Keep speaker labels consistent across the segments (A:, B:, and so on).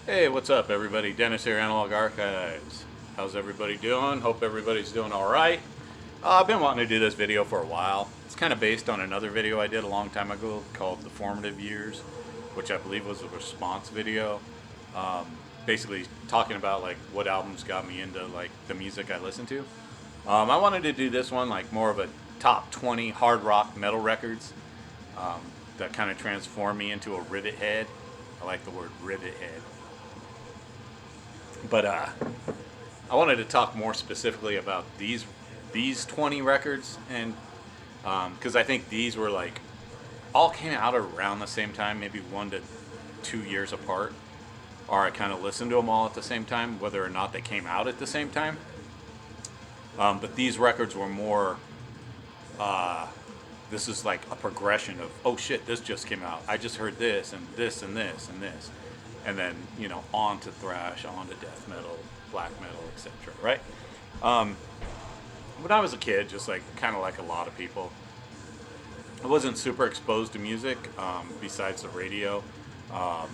A: Hey, what's up, everybody? Dennis here, Analog Archives. How's everybody doing? Hope everybody's doing all right. I've been wanting to do this video for a while. It's kind of based on another video I did a long time ago called The Formative Years, which I believe was a response video. Basically talking about like what albums got me into like the music I listen to. I wanted to do this one like more of a top 20 hard rock metal records that kind of transformed me into a rivet head. I like the word rivet head. But I wanted to talk more specifically about these 20 records, and because I think these were like all came out around the same time, maybe 1 to 2 years apart, or I kind of listened to them all at the same time, whether or not they came out at the same time. But these records were more. This is like a progression of, oh shit, this just came out. I just heard this and this and this and this, and then on to thrash, on to death metal, black metal, etc. Right? When I was a kid, just like kind of like a lot of people, I wasn't super exposed to music besides the radio. I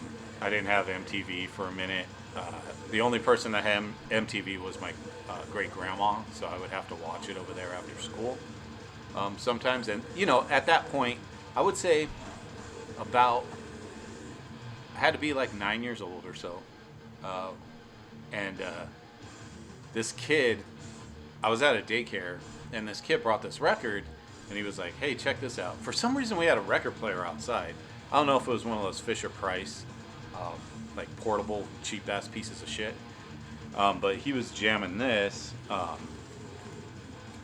A: didn't have MTV for a minute. The only person that had MTV was my great grandma, so I would have to watch it over there after school sometimes. And at that point, I would say about I had to be like 9 years old or so, and this kid, I was at a daycare, and this kid brought this record, and he was like, "Hey, check this out." For some reason, we had a record player outside. I don't know if it was one of those Fisher Price, like portable, cheap ass pieces of shit. But he was jamming this,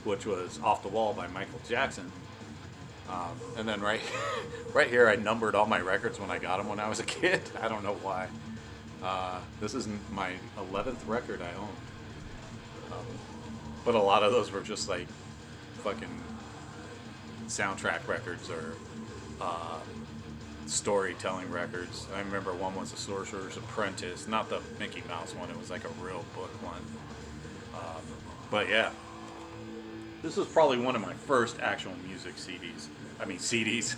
A: which was "Off the Wall" by Michael Jackson. And then right here, I numbered all my records when I got them when I was a kid. I don't know why. This is my 11th record I own. But a lot of those were just like fucking soundtrack records or storytelling records. I remember one was The Sorcerer's Apprentice, not the Mickey Mouse one. It was like a real book one. But yeah, this was probably one of my first actual music CDs. I mean CDs,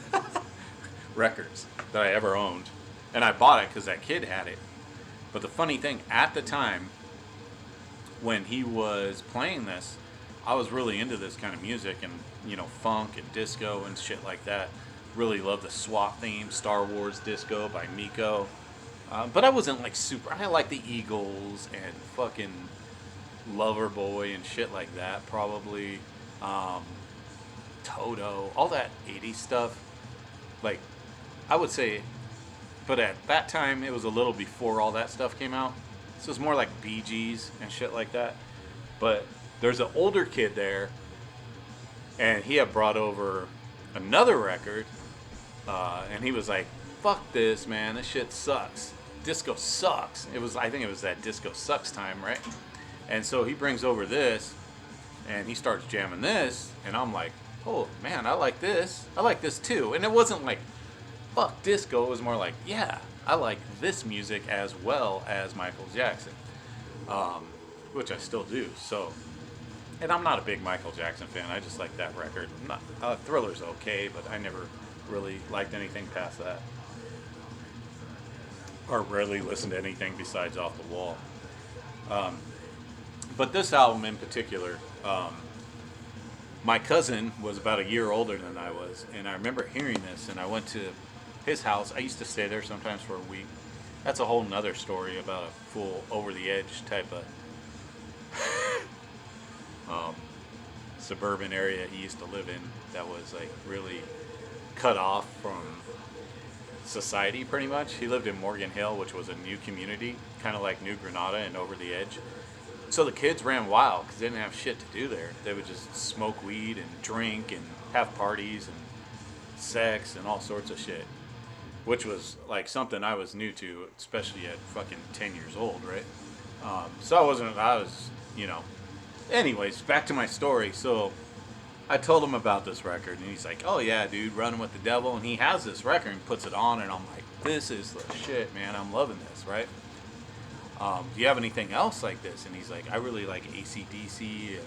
A: records that I ever owned, and I bought it because that kid had it. But the funny thing, at the time when he was playing this, I was really into this kind of music and funk and disco and shit like that. Really loved the SWAT theme, Star Wars Disco by Miko. But I wasn't like super. I like the Eagles and fucking Loverboy and shit like that. Probably Toto, all that '80s stuff. Like I would say, but at that time it was a little before all that stuff came out. So it was more like Bee Gees and shit like that. But there's an older kid there, and he had brought over another record, and he was like, "Fuck this, man! This shit sucks. Disco sucks." I think it was that Disco Sucks time, right? And so he brings over this, and he starts jamming this, and I'm like, "Oh man, I like this. I like this too." And it wasn't like, "Fuck disco." It was more like, "Yeah, I like this music as well as Michael Jackson," which I still do. So, and I'm not a big Michael Jackson fan. I just like that record. Thriller's okay, but I never really liked anything past that, or rarely listened to anything besides Off the Wall. But this album in particular, my cousin was about a year older than I was, and I remember hearing this, and I went to his house. I used to stay there sometimes for a week. That's a whole nother story about a full over the edge type of suburban area he used to live in that was like really cut off from society pretty much. He lived in Morgan Hill, which was a new community, kind of like New Granada and Over the Edge. So the kids ran wild because they didn't have shit to do there. They would just smoke weed and drink and have parties and sex and all sorts of shit, which was like something I was new to, especially at fucking 10 years old, right? So I was, Anyways, back to my story. So I told him about this record, and he's like, "Oh yeah, dude, Running with the Devil." And he has this record and puts it on, and I'm like, "This is the shit, man. I'm loving this, right? Do you have anything else like this?" And he's like, "I really like AC/DC."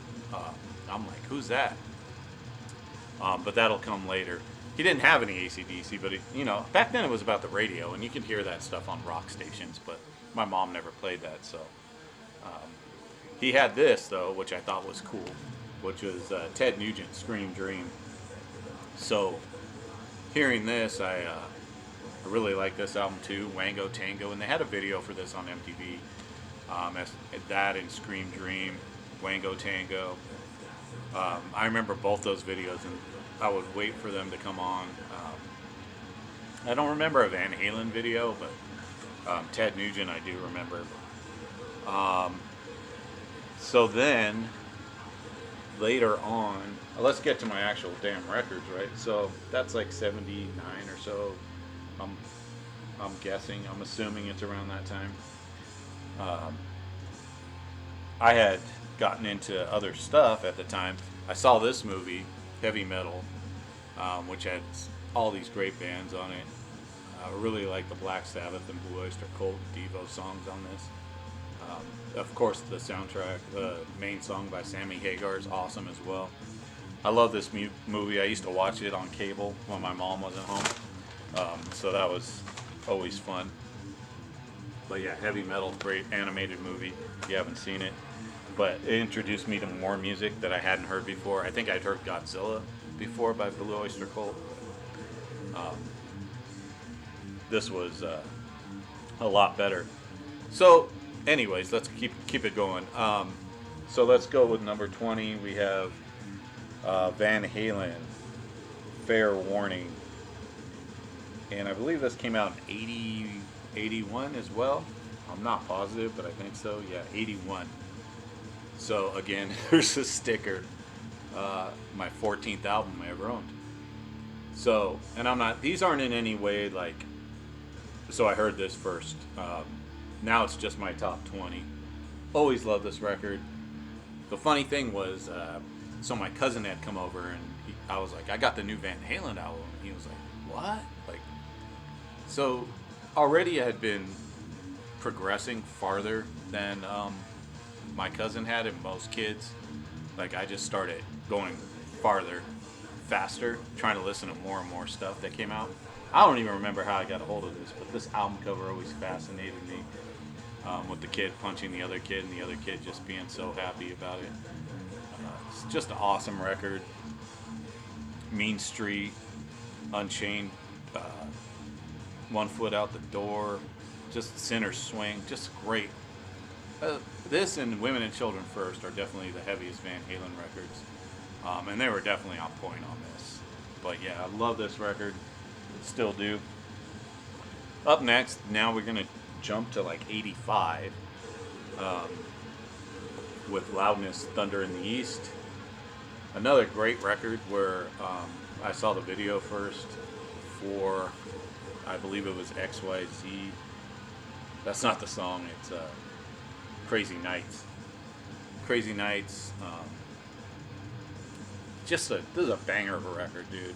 A: I'm like, "Who's that?" But that'll come later. he didn't have any AC/DC, but back then it was about the radio, and you could hear that stuff on rock stations. But my mom never played that, so he had this though, which I thought was cool, which was Ted Nugent "Scream Dream." So hearing this, I really like this album too, Wango Tango, and they had a video for this on MTV. As that and Scream Dream, Wango Tango. I remember both those videos, and I would wait for them to come on. I don't remember a Van Halen video, but Ted Nugent I do remember. So then later on, let's get to my actual damn records, right? So that's like 79 or so. I'm guessing. I'm assuming it's around that time. I had gotten into other stuff at the time. I saw this movie, Heavy Metal, which had all these great bands on it. I really like the Black Sabbath and Blue Oyster Cult and Devo songs on this. Of course, the soundtrack, the main song by Sammy Hagar is awesome as well. I love this movie. I used to watch it on cable when my mom wasn't home. So that was always fun. But yeah, Heavy Metal, great animated movie if you haven't seen it. But it introduced me to more music that I hadn't heard before. I think I'd heard Godzilla before by Blue Oyster Cult. This was a lot better. So, anyways, let's keep it going. So let's go with number 20. We have Van Halen, Fair Warning. And I believe this came out in 81 as well. I'm not positive, but I think so. Yeah, 81. So again, here's a sticker. My 14th album I ever owned. So, and these aren't in any way like, so I heard this first. Now it's just my top 20. Always loved this record. The funny thing was, so my cousin had come over and I was like, I got the new Van Halen album. And he was like, what? Like, so already I had been progressing farther than my cousin had and most kids. Like, I just started going farther, faster, trying to listen to more and more stuff that came out. I don't even remember how I got a hold of this, but this album cover always fascinated me. With the kid punching the other kid and the other kid just being so happy about it. It's just an awesome record. Mean Street, Unchained, One Foot Out the Door, just Sinner's Swing, just great. This and Women and Children First are definitely the heaviest Van Halen records. And they were definitely on point on this. But yeah, I love this record. Still do. Up next, now we're going to jump to like 85 with Loudness, Thunder in the East. Another great record where I saw the video first for, I believe it was XYZ. That's not the song, it's Crazy Nights. Crazy Nights. This is a banger of a record, dude.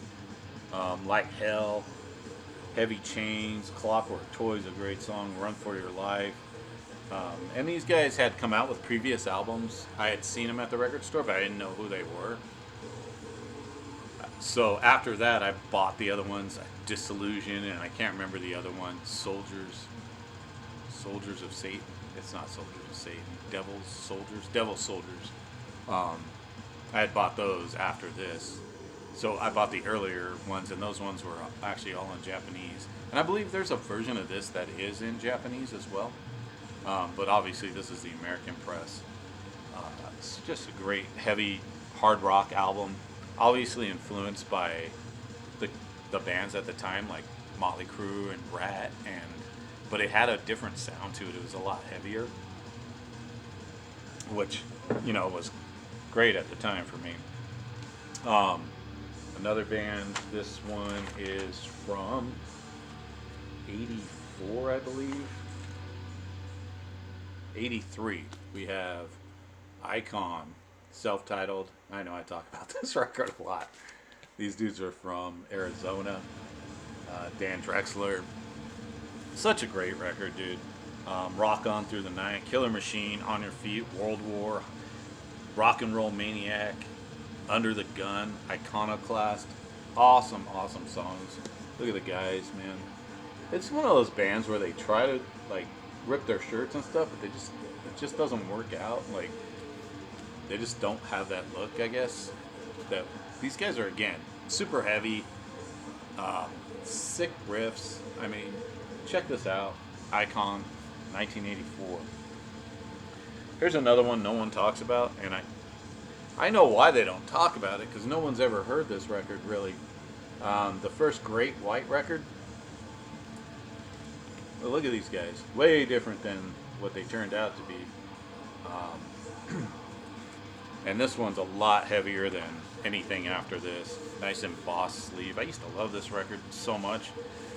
A: Like Hell, Heavy Chains, Clockwork Toys, a great song, Run for Your Life. And these guys had come out with previous albums. I had seen them at the record store, but I didn't know who they were. So after that, I bought the other ones, Disillusion, and I can't remember the other one, Soldiers of Satan. It's not Soldiers of Satan, Devil Soldiers. I had bought those after this. So I bought the earlier ones, and those ones were actually all in Japanese. And I believe there's a version of this that is in Japanese as well. But obviously this is the American press. It's just a great, heavy, hard rock album. Obviously influenced by the bands at the time, like Motley Crue and Rat, but it had a different sound to it. It was a lot heavier, which, was great at the time for me. Another band, this one is from 84, I believe. 83. We have Icon, self-titled. I know I talk about this record a lot. These dudes are from Arizona. Dan Drexler. Such a great record, dude. Rock On Through the Night, Killer Machine, On Your Feet, World War, Rock and Roll Maniac, Under the Gun, Iconoclast, Awesome, awesome songs. Look at the guys, man. It's one of those bands where they try to like rip their shirts and stuff, but it just doesn't work out. Like they just don't have that look, I guess. That these guys are again super heavy, sick riffs. I mean, check this out, Icon, 1984. Here's another one no one talks about, and I know why they don't talk about it because no one's ever heard this record really. The first Great White record. Well, look at these guys. Way different than what they turned out to be. And this one's a lot heavier than anything after this. Nice embossed sleeve. I used to love this record so much.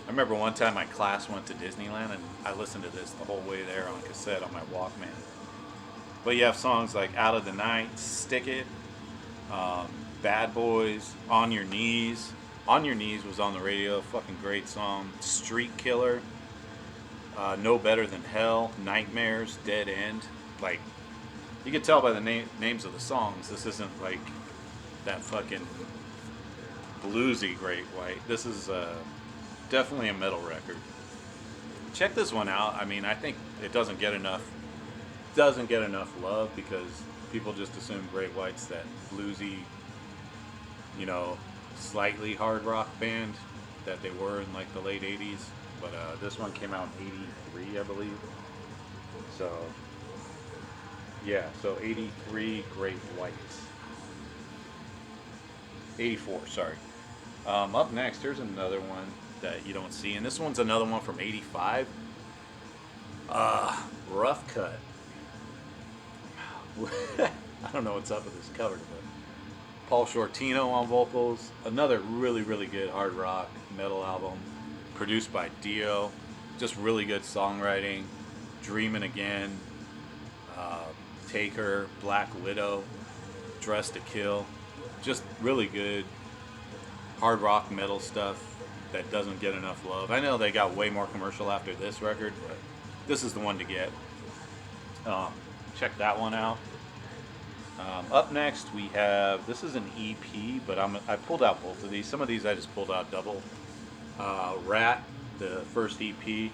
A: I remember one time my class went to Disneyland and I listened to this the whole way there on cassette on my Walkman. But you have songs like Out of the Night, Stick It, Bad Boys, On Your Knees. On Your Knees was on the radio, fucking great song. Street Killer, No Better Than Hell, Nightmares, Dead End. Like, you can tell by the names of the songs, this isn't like that fucking bluesy Great White. This is definitely a metal record. Check this one out. I mean, I think it doesn't get enough love because people just assume Great White's that bluesy, you know, slightly hard rock band that they were in like the late 80s. But this one came out in 83, I believe. So, yeah, so 83 Great Whites. 84, sorry. Up next, here's another one that you don't see. And this one's another one from 85. Rough Cut. I don't know what's up with this cover, but Paul Shortino on vocals. Another really, really good hard rock metal album produced by Dio. Just really good songwriting. Dreamin' Again, Taker, Black Widow, Dress to Kill. Just really good hard rock metal stuff that doesn't get enough love. I know they got way more commercial after this record, but this is the one to get. Check that one out. Up next we have, this is an EP, but I pulled out both of these. Some of these I just pulled out double. Rat, the first EP, and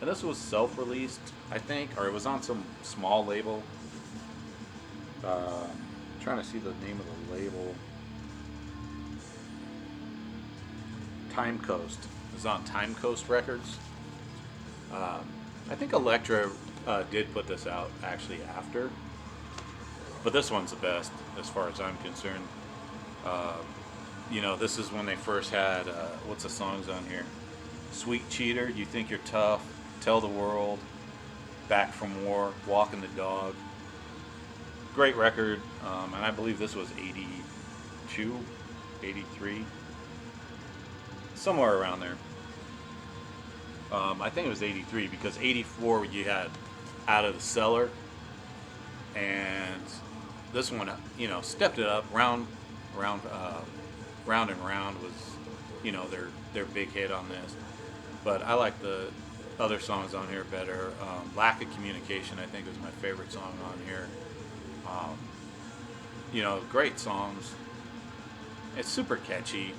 A: this was self-released, I think, or it was on some small label. Trying to see the name of the label. Time Coast. It was on Time Coast Records. I think Elektra did put this out actually after, but this one's the best as far as I'm concerned. You know, this is when they first had what's the songs on here? Sweet Cheater, You Think You're Tough, Tell the World, Back from War, Walking the Dog. Great record, and I believe this was 82, 83, somewhere around there. I think it was 83 because 84 you had Out of the Cellar, and this one, you know, stepped it up. Round and Round was, you know, their big hit on this. But I like the other songs on here better. Lack of Communication, I think, was my favorite song on here. You know, great songs. It's super catchy.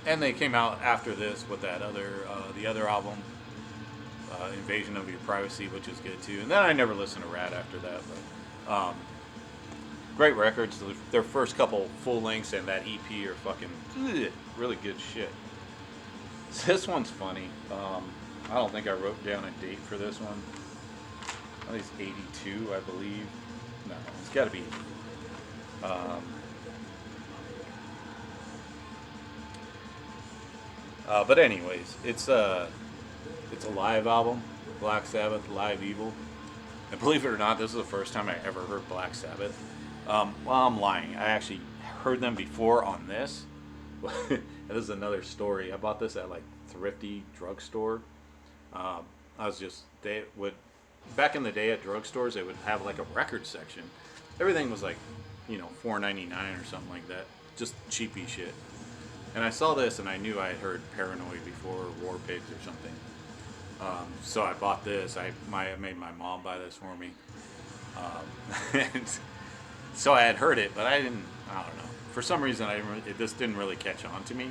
A: And they came out after this with that the other album, Invasion of Your Privacy, which is good too. And then I never listened to Rat after that. But great records. Their first couple full lengths and that EP are fucking really good shit. This one's funny. I don't think I wrote down a date for this one. I think it's 82, I believe. No, it's got to be. But anyways, it's a live album, Black Sabbath, Live Evil. And believe it or not, this is the first time I ever heard Black Sabbath. Well, I'm lying. I actually heard them before on this. This is another story. I bought this at like Thrifty drugstore. Back in the day at drugstores, they would have like a record section. Everything was like, you know, $4.99 or something like that. Just cheapy shit. And I saw this and I knew I had heard Paranoid before, or War Pigs or something. So I bought this. I made my mom buy this for me. And so I had heard it, but I don't know. for some reason, this didn't really catch on to me.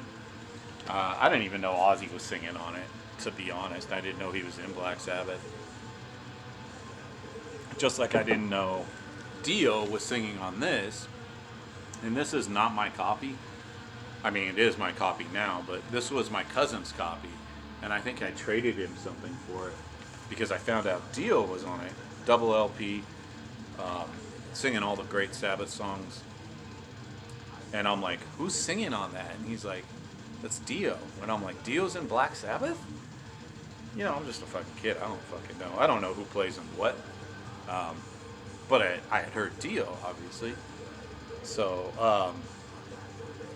A: I didn't even know Ozzy was singing on it, to be honest. I didn't know he was in Black Sabbath. Just like I didn't know Dio was singing on this. And this is not my copy. I mean, it is my copy now, but this was my cousin's copy. And I think I traded him something for it because I found out Dio was on it. Double LP, singing all the great Sabbath songs. And I'm like, who's singing on that? And he's like, that's Dio. And I'm like, Dio's in Black Sabbath? You know, I'm just a fucking kid. I don't fucking know. I don't know who plays in what. But I had heard Dio, obviously. So,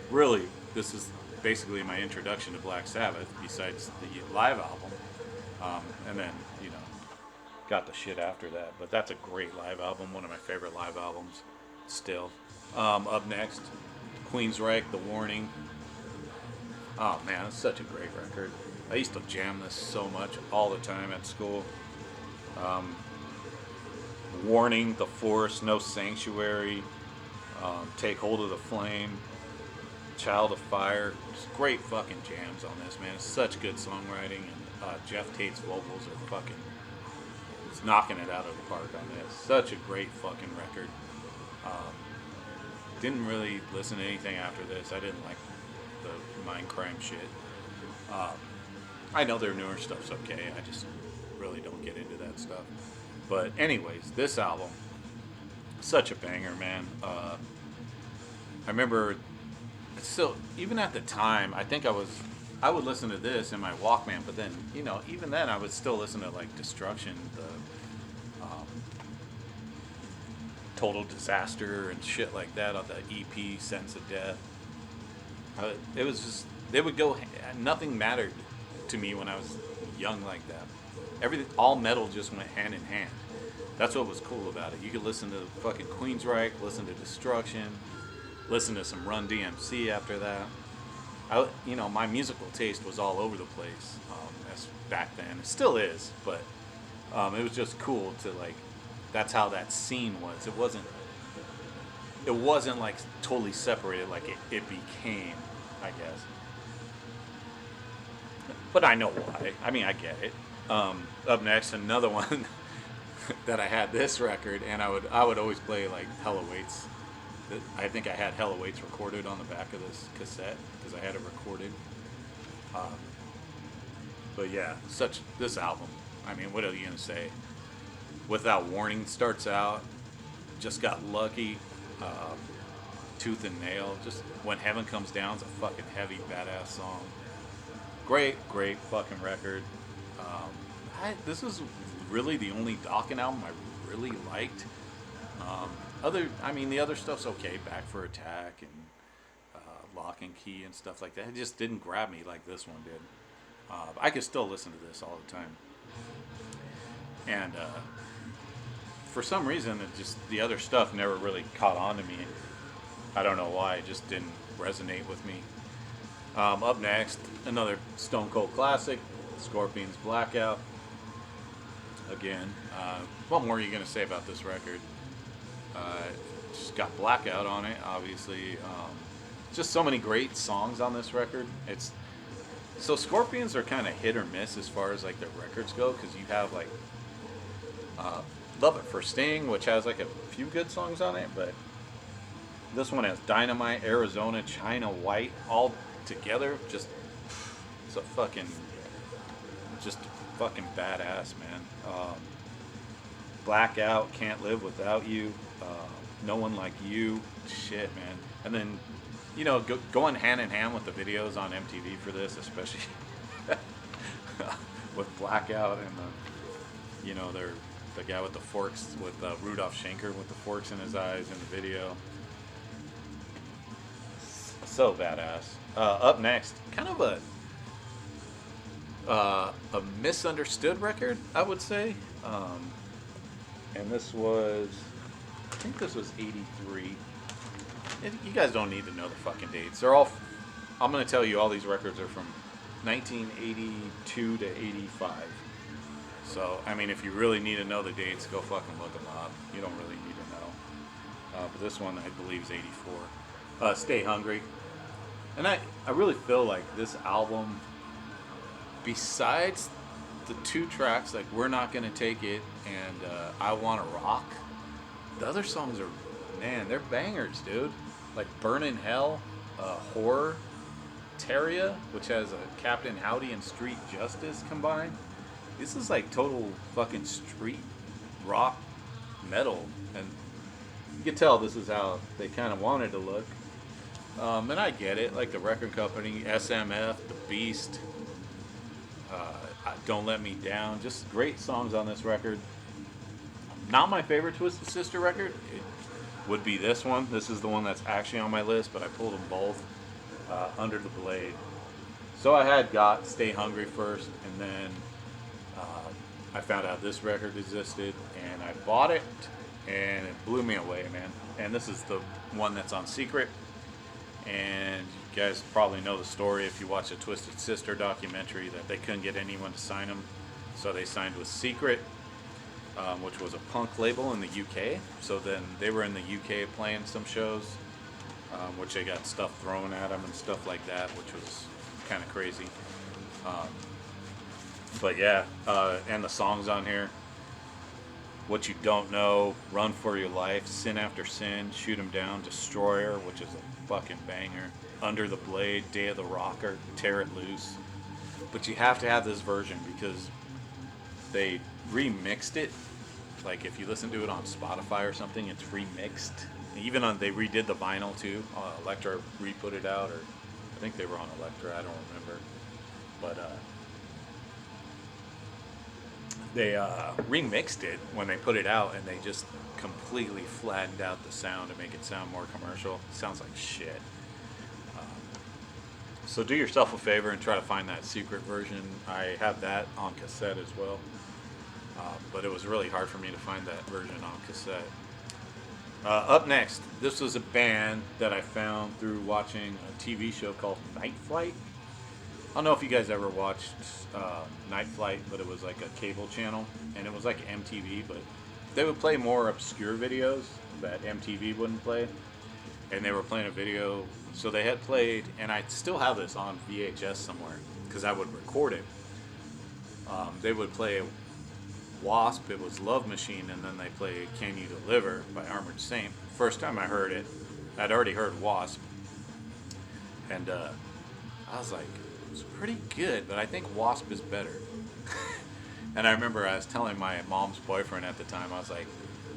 A: really, this is basically my introduction to Black Sabbath, besides the live album. And then, you know, got the shit after that. But that's a great live album, one of my favorite live albums still. Up next, Queensryche, The Warning. Oh man, it's such a great record. I used to jam this so much all the time at school. Warning, The Force, No Sanctuary, Take Hold of the Flame, Child of Fire. Just great fucking jams on this, man. It's such good songwriting, and Jeff Tate's vocals are fucking, he's knocking it out of the park on this. Such a great fucking record. Didn't really listen to anything after this. I didn't like the Mindcrime shit. I know their newer stuff's okay. I just really don't get into that stuff. But anyways, this album, such a banger, man. I remember, still, even at the time, I think I would listen to this in my Walkman, but then, you know, even then I would still listen to like Destruction, the Total Disaster and shit like that on the EP Sense of Death. It was just, they would go, nothing mattered to me when I was young like that. Everything, all metal just went hand in hand. That's what was cool about it. You could listen to fucking Queensryche, listen to Destruction, listen to some Run DMC after that. You know, my musical taste was all over the place as back then. It still is, but it was just cool to like, that's how that scene was. It wasn't like totally separated like it became, I guess. But I know why. I mean, I get it. Up next, another one that I had this record, and I would always play like Hell Awaits. I think I had Hell Awaits recorded on the back of this cassette because I had it recorded. But yeah, this album. I mean, what are you gonna say? Without Warning starts out. Just Got Lucky. Tooth and Nail. Just When Heaven Comes Down is a fucking heavy, badass song. Great fucking record. This is really the only Dokken album I really liked. The other stuff's okay. Back for Attack and Lock and Key and stuff like that. It just didn't grab me like this one did. I could still listen to this all the time. And for some reason, the other stuff never really caught on to me. I don't know why. It just didn't resonate with me. Up next, another Stone Cold classic, Scorpions Blackout. Again, what more are you going to say about this record? Just got Blackout on it, obviously. Just so many great songs on this record. So Scorpions are kind of hit or miss as far as like their records go, because you have like Love It for Sting, which has like a few good songs on it, but this one has Dynamite, Arizona, China White, all together. Just fucking badass, man. Blackout, Can't Live Without You, No One Like You, shit, man. And then, you know, going hand in hand with the videos on MTV for this, especially with Blackout and the guy with the forks, with Rudolph Schenker with the forks in his eyes in the video. So badass. Up next, kind of a misunderstood record, I would say. And I think this was 83. You guys don't need to know the fucking dates. I'm going to tell you all these records are from 1982 to 85. So, I mean, if you really need to know the dates, go fucking look them up. You don't really need to know. But this one, I believe, is 84. Stay Hungry. And I really feel like this album, besides the two tracks, like We're Not Gonna Take It and I Wanna Rock, the other songs are, man, they're bangers, dude. Like Burnin' Hell, Horror, Teria, which has a Captain Howdy and Street Justice combined. This is like total fucking street rock metal. And you can tell this is how they kind of wanted to look. And I get it, like the record company, SMF, The Beast, Don't Let Me Down, just great songs on this record. Not my favorite Twisted Sister record. It would be this one. This is the one that's actually on my list, but I pulled them both. Under the Blade. So I had got Stay Hungry first, and then I found out this record existed, and I bought it, and it blew me away, man. And this is the one that's on Secret. And you guys probably know the story if you watch the Twisted Sister documentary, that they couldn't get anyone to sign them, so they signed with Secret, which was a punk label in the UK. So then they were in the UK playing some shows, which they got stuff thrown at them and stuff like that, which was kind of crazy. But yeah, and the songs on here: What You Don't Know, Run For Your Life, Sin After Sin, Shoot 'Em Down, Destroyer, which is a fucking banger, Under the Blade, Day of the Rocker, Tear It Loose. But you have to have this version because they remixed it. Like if you listen to it on Spotify or something, it's remixed. Even they redid the vinyl too. Elektra re-put it out, or I think they were on Elektra. I don't remember, but they remixed it when they put it out, and they just completely flattened out the sound to make it sound more commercial. It sounds like shit. So do yourself a favor and try to find that Secret version. I have that on cassette as well, but it was really hard for me to find that version on cassette. Up next, this was a band that I found through watching a TV show called Night Flight. I don't know if you guys ever watched Night Flight, but it was like a cable channel, and it was like MTV, but they would play more obscure videos that MTV wouldn't play, and they were playing a video, so they had played, and I still have this on VHS somewhere, because I would record it. They would play Wasp, it was Love Machine, and then they played Can You Deliver by Armored Saint. First time I heard it, I'd already heard Wasp, and I was like, it's pretty good, but I think Wasp is better. And I remember I was telling my mom's boyfriend at the time, I was like,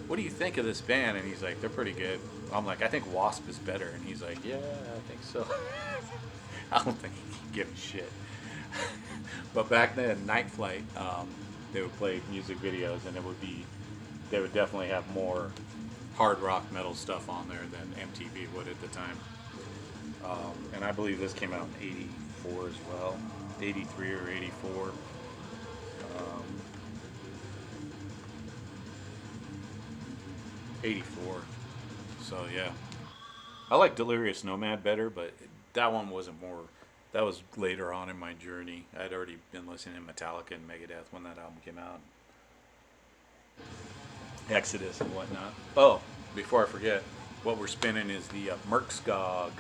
A: what do you think of this band? And he's like, they're pretty good. I'm like, I think Wasp is better. And he's like, yeah, I think so. I don't think he can give a shit. But back then, Night Flight, they would play music videos, and they would definitely have more hard rock metal stuff on there than MTV would at the time. And I believe this came out in 84 as well, 83 or 84. 84. So yeah, I like Delirious Nomad better, but that one wasn't more. That was later on in my journey. I'd already been listening to Metallica and Megadeth when that album came out. Exodus and whatnot. Oh, before I forget, what we're spinning is the Mørkskog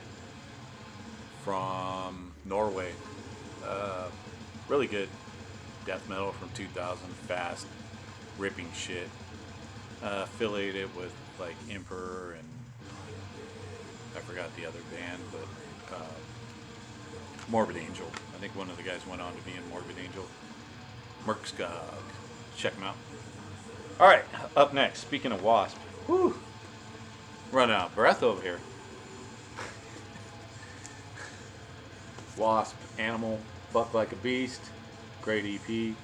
A: from Norway. Really good death metal from 2000. Fast, ripping shit. Affiliated with like Emperor and I forgot the other band, but Morbid Angel. I think one of the guys went on to be in Morbid Angel. Mørkskog. Check them out. All right, up next. Speaking of Wasp, whew, running out of breath over here. Wasp, Animal, Fuck Like a Beast, great EP.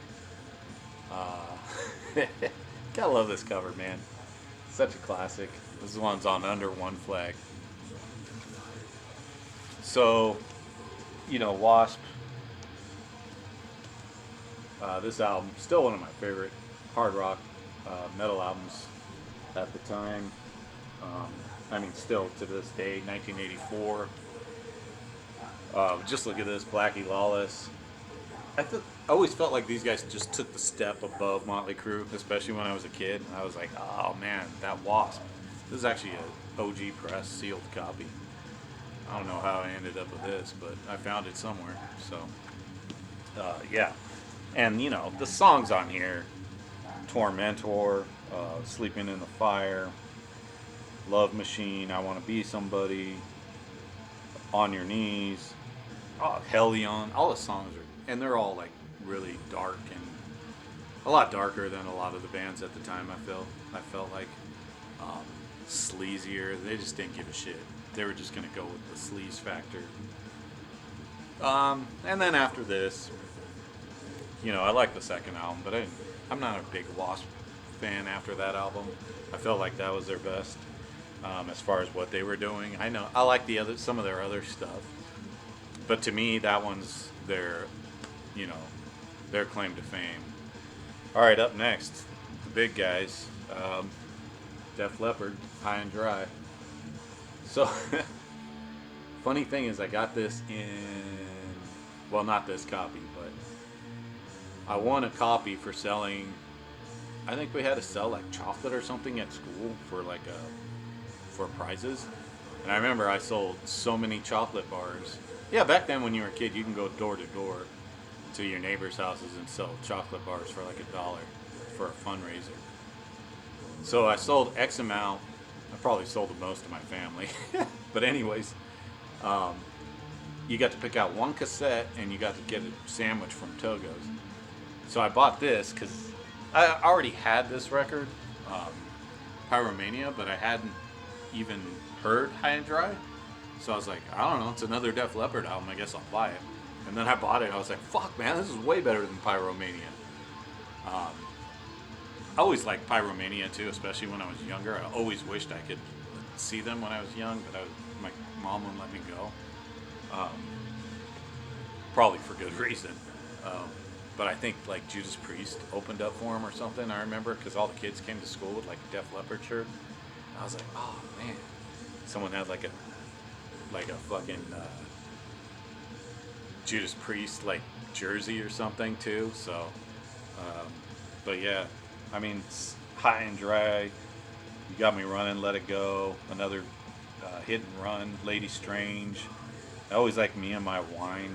A: Gotta love this cover, man. Such a classic. This one's on Under One Flag. So, you know, Wasp. This album, still one of my favorite hard rock metal albums at the time. I mean, still to this day, 1984. Just look at this, Blackie Lawless. I always felt like these guys just took the step above Motley Crue, especially when I was a kid. I was like, oh man, that Wasp. This is actually a OG press sealed copy. I don't know how I ended up with this, but I found it somewhere. So, yeah. And, you know, the songs on here, Tormentor, Sleeping in the Fire, Love Machine, I Want to Be Somebody, On Your Knees, Hellion, all the songs are, and they're all like really dark and a lot darker than a lot of the bands at the time. I felt like sleazier. They just didn't give a shit. They were just gonna go with the sleaze factor. And then after this, you know, I like the second album, but I'm not a big Wasp fan after that album. I felt like that was their best as far as what they were doing. I know I like some of their other stuff, but to me, that one's their, you know, their claim to fame. All right, up next, the big guys, Def Leppard, High and Dry. So, funny thing is, I got this well, not this copy, but I won a copy for selling. I think we had to sell like chocolate or something at school for for prizes. And I remember I sold so many chocolate bars. Yeah, back then when you were a kid, you can go door to door to your neighbors' houses and sell chocolate bars for like $1 for a fundraiser. So I sold X amount. I probably sold the most to my family. But anyways, you got to pick out one cassette and you got to get a sandwich from Togo's. So I bought this because I already had this record, Pyromania, but I hadn't even heard High and Dry. So I was like, I don't know, it's another Def Leppard album, I guess I'll buy it. And then I bought it, I was like, fuck man, this is way better than Pyromania. I always liked Pyromania too, especially when I was younger. I always wished I could see them when I was young, but my mom wouldn't let me go. Probably for good reason. But I think like Judas Priest opened up for him or something, I remember, because all the kids came to school with like Def Leppard shirt. And I was like, oh man. Someone had like a fucking Judas Priest like jersey or something too. So, but yeah, I mean, High and Dry, You Got Me Running, Let It Go, another Hit and Run, Lady Strange. I always like Me and My Wine,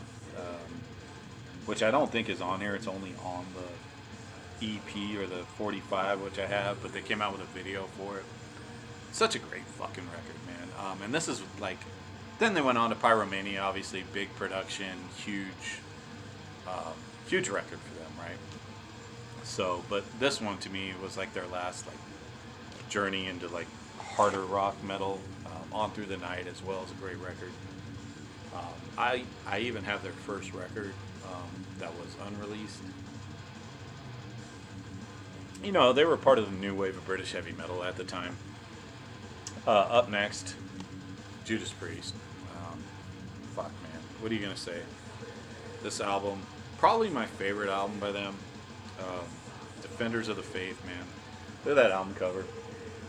A: which I don't think is on here. It's only on the EP or the 45, which I have, but they came out with a video for it. Such a great fucking record, man. And this is like, then they went on to Pyromania, obviously big production, huge record for them, right? So, but this one to me was like their last like journey into like harder rock metal. On Through the Night as well is a great record. I even have their first record that was unreleased. You know, they were part of the new wave of British heavy metal at the time. Up next, Judas Priest. Fuck, man. What are you going to say? This album, probably my favorite album by them. Defenders of the Faith, man. Look at that album cover.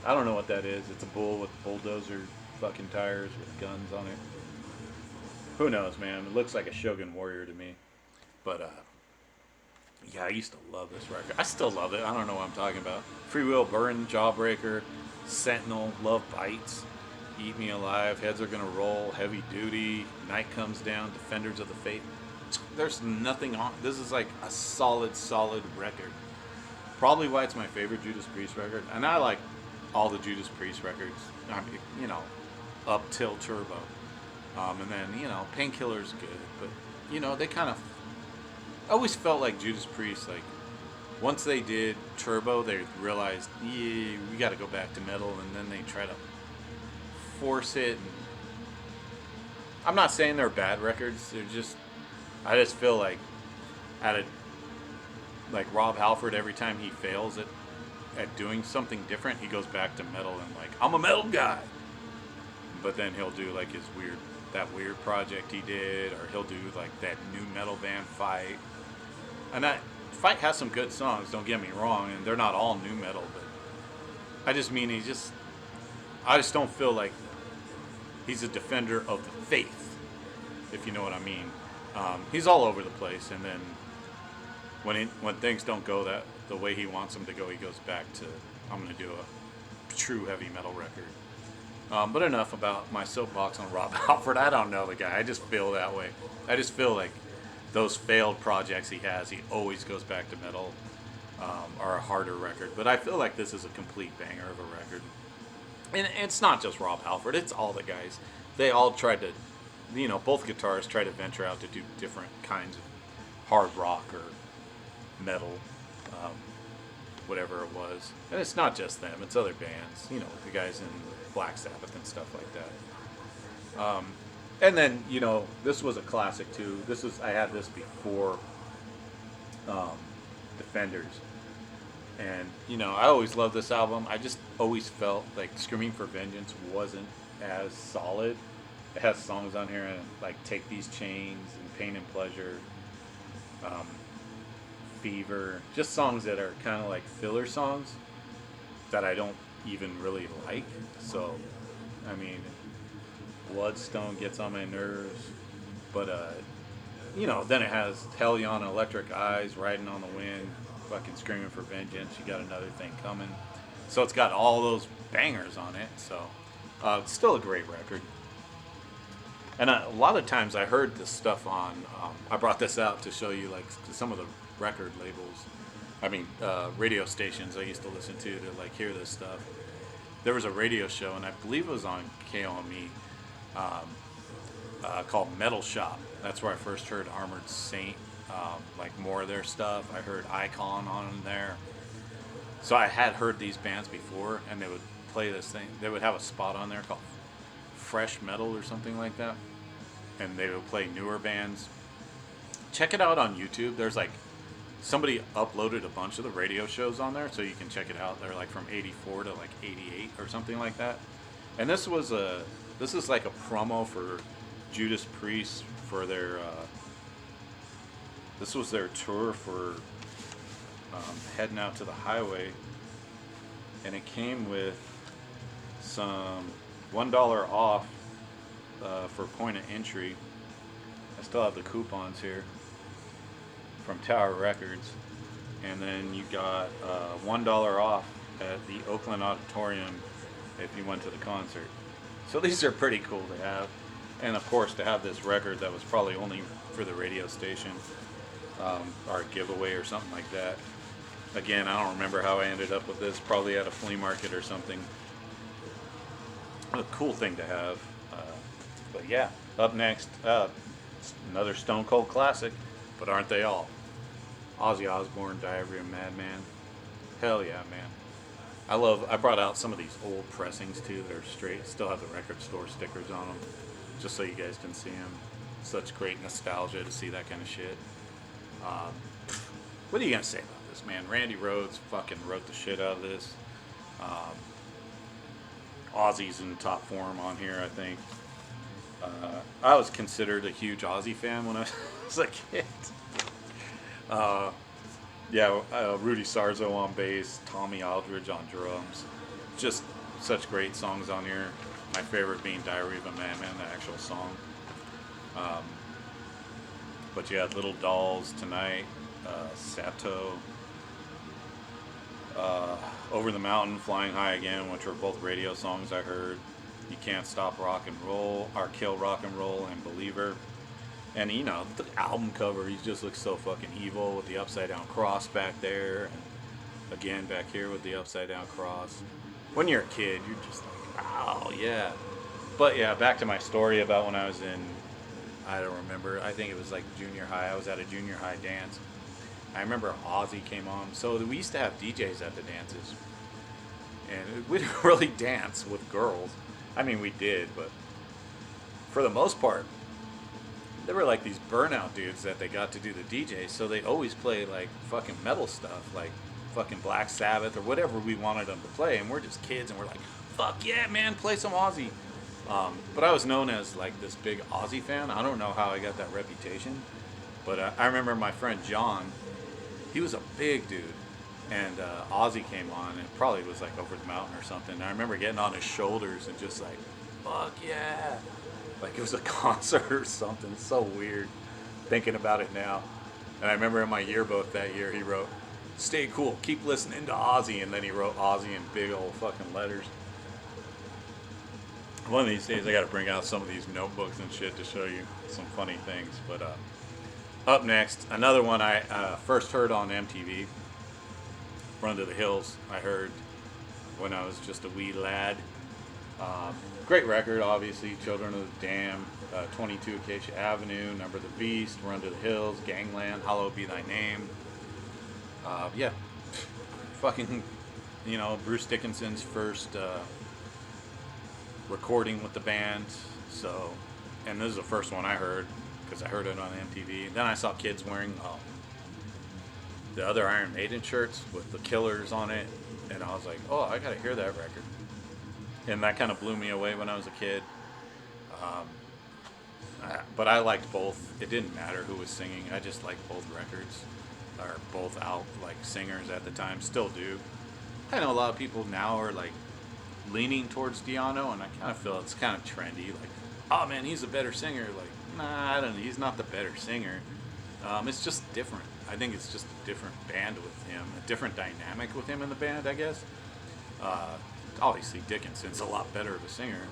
A: I don't know what that is. It's a bull with bulldozer fucking tires with guns on it. Who knows, man? It looks like a Shogun Warrior to me. But, yeah, I used to love this record. I still love it. I don't know what I'm talking about. Free Will Burn, Jawbreaker, Sentinel, Love Bites, Eat Me Alive, Heads Are Gonna Roll, Heavy Duty, Night Comes Down, Defenders of the Faith. There's nothing on. This is like a solid record. Probably why it's my favorite Judas Priest record. And I like all the Judas Priest records, I mean, you know, up till Turbo. And then, you know, Painkiller's good. But, you know, they kind of... I always felt like Judas Priest, like, once they did Turbo, they realized, yeah, we got to go back to metal, and then they try to force it. And I'm not saying they're bad records. They're just, I just feel like like Rob Halford, every time he fails at doing something different, he goes back to metal and like, I'm a metal guy. But then he'll do like that weird project he did, or he'll do like that new metal band Fight. And that Fight has some good songs, don't get me wrong, and they're not all new metal, but I just mean I just don't feel like he's a defender of the faith, if you know what I mean. He's all over the place, and then when things don't go the way he wants them to go, he goes back to, I'm going to do a true heavy metal record. But enough about my soapbox on Rob Halford. I don't know the guy. I just feel that way. I just feel like those failed projects he has, he always goes back to metal, or a harder record. But I feel like this is a complete banger of a record. And it's not just Rob Halford, it's all the guys. They all tried to, both guitarists tried to venture out to do different kinds of hard rock or metal, um, whatever it was. And it's not just them, it's other bands, the guys in Black Sabbath and stuff like that. And then, this was a classic too. I had this before Defenders. And, I always loved this album. I just always felt like Screaming for Vengeance wasn't as solid. It has songs on here like Take These Chains and Pain and Pleasure, Fever. Just songs that are kind of like filler songs that I don't even really like. So, I mean, Bloodstone gets on my nerves. But, then it has Hellion, Electric Eyes, Riding on the Wind, fucking Screaming for Vengeance. You got Another Thing Coming. So it's got all those bangers on it. So it's still a great record. And a lot of times I heard this stuff on, I brought this out to show you like some of the record labels, radio stations I used to listen to like hear this stuff. There was a radio show, and I believe it was on KOME, called Metal Shop. That's where I first heard Armored Saint, like more of their stuff. I heard Icon on there. So I had heard these bands before, and they would play this thing. They would have a spot on there called Fresh Metal or something like that. And they would play newer bands. Check it out on YouTube. There's like, somebody uploaded a bunch of the radio shows on there, so you can check it out. They're like from 84 to like 88 or something like that. And this is like a promo for Judas Priest for their, this was their tour for Heading Out to the Highway. And it came with some $1 off for point of entry. I still have the coupons here from Tower Records. And then you got $1 off at the Oakland Auditorium if you went to the concert. So these are pretty cool to have. And of course to have this record that was probably only for the radio station, or a giveaway or something like that. Again, I don't remember how I ended up with this, probably at a flea market or something. A cool thing to have. But yeah, up next, another Stone Cold classic, but aren't they all? Ozzy Osbourne, Diary of a Madman. Hell yeah, man. I brought out some of these old pressings too that are straight, still have the record store stickers on them, just so you guys can see them. Such great nostalgia to see that kind of shit. What are you gonna say about this, man? Randy Rhoads fucking wrote the shit out of this. Ozzy's in top form on here, I think. I was considered a huge Ozzy fan when I was a kid. Rudy Sarzo on bass, Tommy Aldridge on drums. Just such great songs on here. My favorite being Diary of a Madman, the actual song. But you had Little Dolls Tonight, Sato, Over the Mountain, Flying High Again, which were both radio songs I heard. You Can't Stop Rock and Roll, or Kill Rock and Roll, and Believer. And the album cover, he just looks so fucking evil with the upside down cross back there, and again back here with the upside down cross. When you're a kid, you're just like, oh yeah. But yeah, back to my story about when I was in, I don't remember, I think it was like junior high. I was at a junior high dance. I remember Ozzy came on. So we used to have DJs at the dances, and we didn't really dance with girls. I mean, we did, but for the most part, they were like these burnout dudes that they got to do the DJ, so they'd always play like fucking metal stuff, like fucking Black Sabbath or whatever we wanted them to play, and we're just kids, and we're like, fuck yeah, man, play some Ozzy. But I was known as like this big Ozzy fan. I don't know how I got that reputation, but I remember my friend John, he was a big dude, and Ozzy came on, and it probably was like Over the Mountain or something. And I remember getting on his shoulders and just like, fuck yeah. Like it was a concert or something. It's so weird thinking about it now. And I remember in my yearbook that year he wrote, stay cool, keep listening to Ozzy. And then he wrote Ozzy in big old fucking letters. One of these days, I got to bring out some of these notebooks and shit to show you some funny things. But up next, another one I first heard on MTV, Run to the Hills. I heard when I was just a wee lad. Great record, obviously. Children of the Dam, 22 Acacia Avenue, Number of the Beast, Run to the Hills, Gangland, Hallowed Be Thy Name. Yeah, fucking, Bruce Dickinson's first recording with the band. So, and this is the first one I heard because I heard it on MTV. Then I saw kids wearing the other Iron Maiden shirts with the Killers on it, and I was like, oh, I gotta hear that record. And that kind of blew me away when I was a kid. But I liked both. It didn't matter who was singing. I just liked both records, or both out like singers at the time. Still do. I know a lot of people now are like leaning towards Diano, and I kind of feel it's kind of trendy. Like, oh man, he's a better singer. Like, nah, I don't know. He's not the better singer. It's just different. I think it's just a different band with him, a different dynamic with him in the band, I guess. Obviously, Dickinson's a lot better of a singer,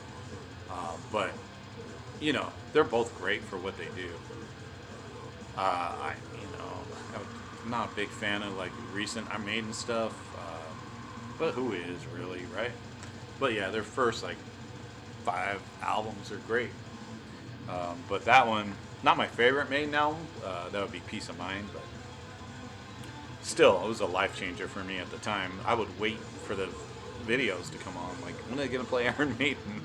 A: but they're both great for what they do. I'm not a big fan of like recent Iron Maiden stuff, but who is really, right? But yeah, their first like 5 albums are great. But that one, not my favorite Maiden album. That would be Peace of Mind, but still, it was a life changer for me at the time. I would wait for the videos to come on, like, when are they gonna play Iron Maiden?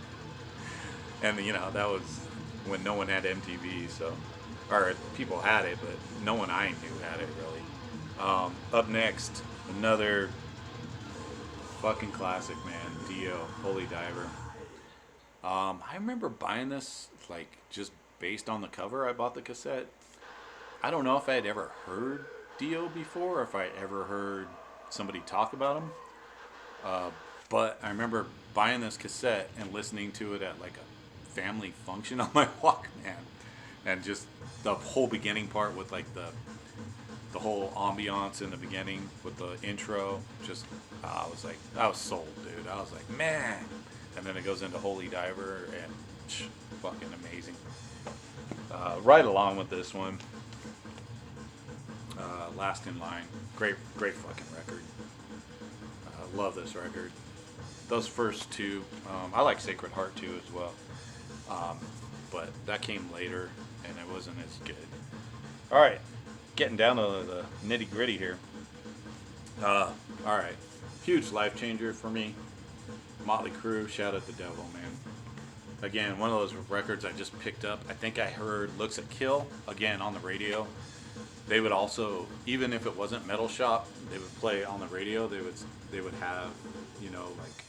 A: And that was when no one had MTV, so, or people had it, but no one I knew had it really. Up next, another fucking classic, man, Dio, Holy Diver. I remember buying this like just based on the cover. I bought the cassette. I don't know if I had ever heard Dio before, or if I ever heard somebody talk about him. But I remember buying this cassette and listening to it at like a family function on my Walkman, and just the whole beginning part with like the whole ambiance in the beginning with the intro. Just I was sold, dude. I was like, man. And then it goes into Holy Diver, and fucking amazing. Right along with this one, Last in Line, great fucking record. Love this record. Those first two, I like Sacred Heart too as well, but that came later and it wasn't as good. All right, getting down to the nitty gritty here. All right, huge life changer for me. Motley Crue, Shout at the Devil, man. Again, one of those records I just picked up. I think I heard Looks at Kill again on the radio. They would also, even if it wasn't Metal Shop, they would play on the radio. They would have, like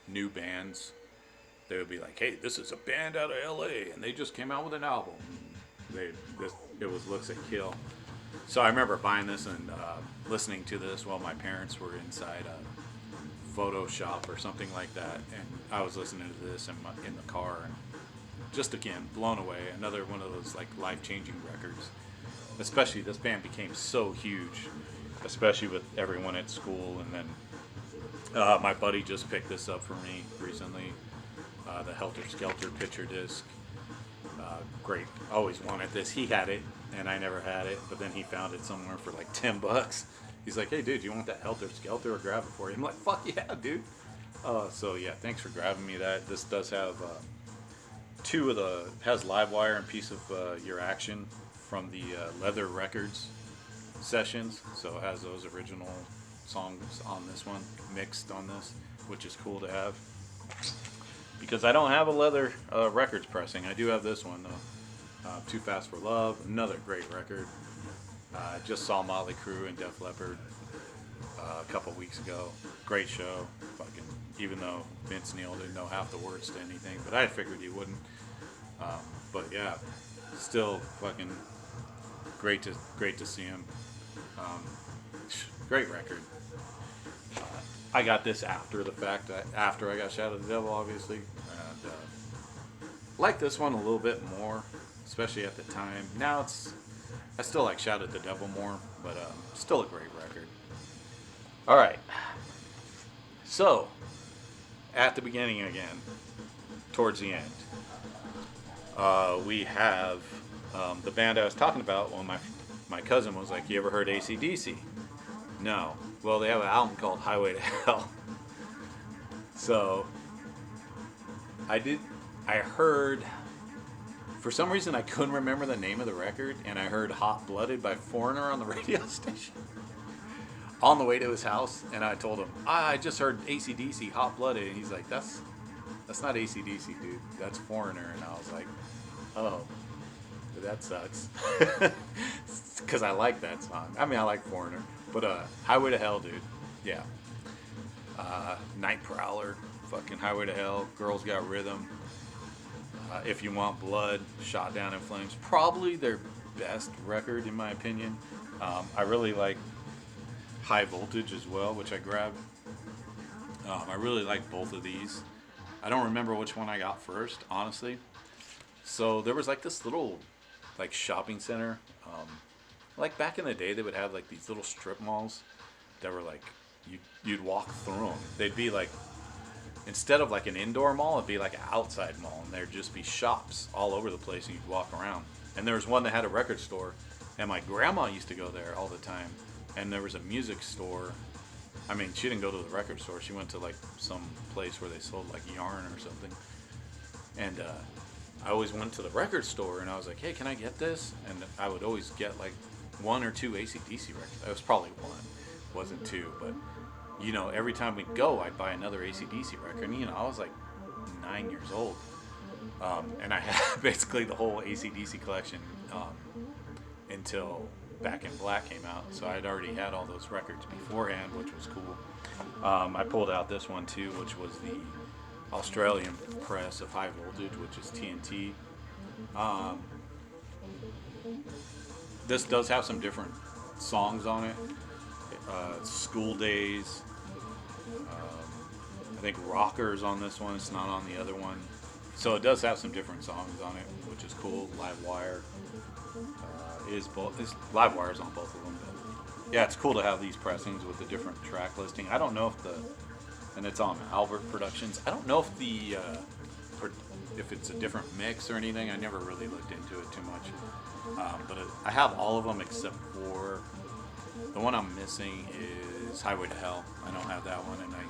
A: new bands. They would be like, hey, this is a band out of LA and they just came out with an album. It was Looks at Kill. So I remember buying this and listening to this while my parents were inside a photo shop or something like that, and I was listening to this in the car, and just again blown away. Another one of those like life-changing records. Especially this band became so huge, especially with everyone at school. And then my buddy just picked this up for me recently, the Helter Skelter picture disc. Great, always wanted this. He had it and I never had it, but then he found it somewhere for like $10. He's like, hey dude, you want that Helter Skelter? Or grab it for you. I'm like, fuck yeah, dude. So yeah, thanks for grabbing me that. This does have has Livewire and Piece of Your Action from the Leather Records sessions. So it has those original songs on this one, mixed on this, which is cool to have. Because I don't have a Leather Records pressing. I do have this one though. Too Fast for Love, another great record. Just saw Motley Crue and Def Leppard a couple weeks ago. Great show. Fucking, even though Vince Neil didn't know half the words to anything, but I figured he wouldn't. But yeah, still fucking great to see him. Great record. I got this after the fact, after I got Shout at the Devil, obviously. And like this one a little bit more, especially at the time. Now I still like Shout at the Devil more, but still a great record. All right. So, at the beginning again. towards the end, we have the band I was talking about. Well, my cousin was like, "You ever heard AC/DC?" No. Well, they have an album called Highway to Hell. So I did. I heard. For some reason, I couldn't remember the name of the record, and I heard "Hot Blooded" by Foreigner on the radio station on the way to his house, and I told him, I just heard AC/DC, Hot Blooded, and he's like, that's not AC/DC, dude, that's Foreigner. And I was like, oh, that sucks. Because I like that song. I mean, I like Foreigner, but Highway to Hell, dude, yeah. Night Prowler, fucking Highway to Hell, Girls Got Rhythm, If You Want Blood, Shot Down in Flames, probably their best record in my opinion. I really like High Voltage as well, which I grabbed. I really like both of these. I don't remember which one I got first, honestly. So there was like this little like shopping center. Like back in the day, they would have like these little strip malls that were like you'd walk through them. They'd be like, instead of like an indoor mall, it'd be like an outside mall, and there'd just be shops all over the place, and you'd walk around. And there was one that had a record store, and my grandma used to go there all the time. And there was a music store. I mean, she didn't go to the record store. She went to like some place where they sold like yarn or something. And I always went to the record store, and I was like, hey, can I get this? And I would always get like one or two AC/DC records. It was probably one, wasn't two, but you know, every time we'd go, I'd buy another AC/DC record. And, you know, I was like 9 years old. And I had basically the whole AC/DC collection until Back in Black came out. So I'd already had all those records beforehand, which was cool. I pulled out this one too, which was the Australian press of High Voltage, which is TNT. This does have some different songs on it. School Days. I think Rockers on this one. It's not on the other one. So it does have some different songs on it, which is cool. Live Wire is Live Wire's on both of them. But yeah, it's cool to have these pressings with the different track listing. I don't know and it's on Albert Productions. I don't know if it's a different mix or anything. I never really looked into it too much. But I have all of them except for the one I'm missing is Highway to Hell. I don't have that one, and I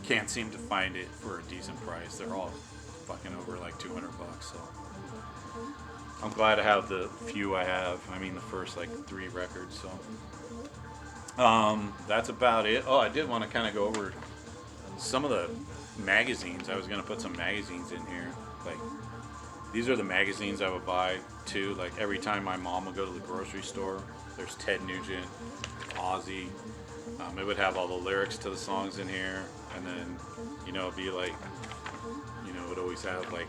A: can't seem to find it for a decent price. They're all fucking over like $200, so I'm glad to have the few I have. I mean, the first like 3 records. So that's about it. Oh, I did want to kind of go over some of the magazines. I was gonna put some magazines in here. Like, these are the magazines I would buy too. Like, every time my mom would go to the grocery store, there's Ted Nugent, Ozzy. It would have all the lyrics to the songs in here, and then, you know, it'd be like, you know, it would always have like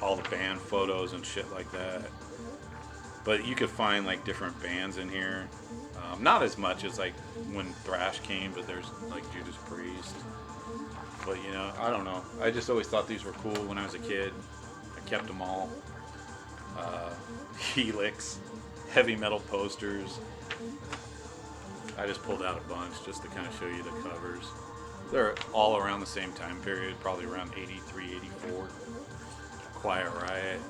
A: all the band photos and shit like that. But you could find like different bands in here. Not as much as like when thrash came, but there's like Judas Priest. But, you know, I don't know. I just always thought these were cool when I was a kid. I kept them all. Helix, heavy metal posters. I just pulled out a bunch just to kind of show you the covers. They're all around the same time period, probably around 83, 84. Quiet Riot.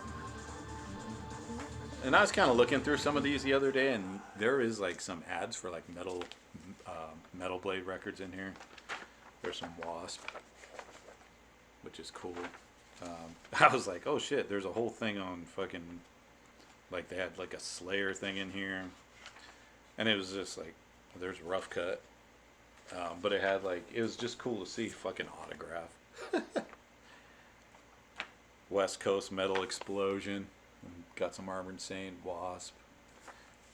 A: And I was kind of looking through some of these the other day, and there is like some ads for like Metal Blade records in here. There's some Wasp, which is cool. I was like, oh shit, there's a whole thing on fucking, like they had like a Slayer thing in here. And it was just like, there's Rough Cut. But it had like, it was just cool to see fucking Autograph. West Coast Metal Explosion. Got some Armored Saint, Wasp.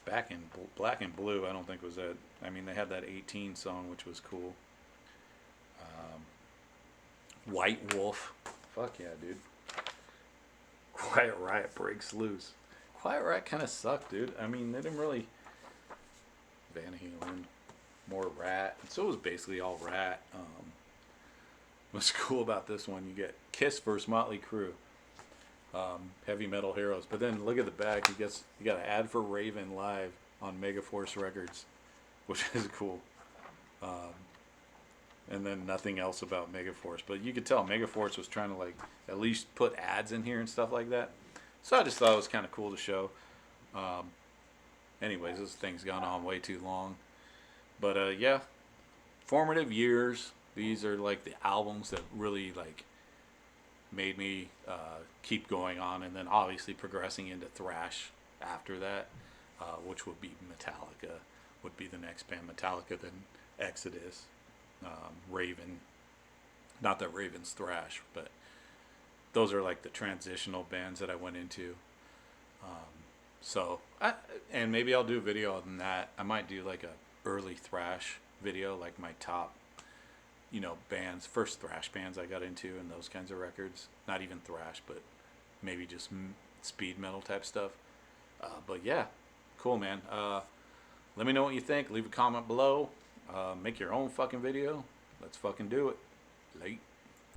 A: Back in Black and Blue, I don't think was that. I mean, they had that 18 song, which was cool. White Wolf. Fuck yeah, dude. Quiet Riot Breaks Loose. Quiet Riot kind of sucked, dude. I mean, they didn't really. Van Halen. More Rat. So it was basically all Rat. What's cool about this one, you get Kiss versus Motley Crue. Heavy Metal Heroes. But then look at the back. You got an ad for Raven live on Megaforce Records, which is cool. and then nothing else about Megaforce. But you could tell Megaforce was trying to like at least put ads in here and stuff like that. So I just thought it was kind of cool to show. Um, anyways, this thing's gone on way too long. But yeah, formative years. These are like the albums that really like made me keep going on, and then obviously progressing into thrash after that, which would be Metallica. Would be the next band. Metallica, then Exodus, Raven. Not that Raven's thrash, but those are like the transitional bands that I went into. So, and maybe I'll do a video on that. I might do like a early thrash video, like my top, bands, first thrash bands I got into, and those kinds of records. Not even thrash, but maybe just speed metal type stuff. But yeah, cool, man. Let me know what you think. Leave a comment below. Make your own fucking video. Let's fucking do it. Late.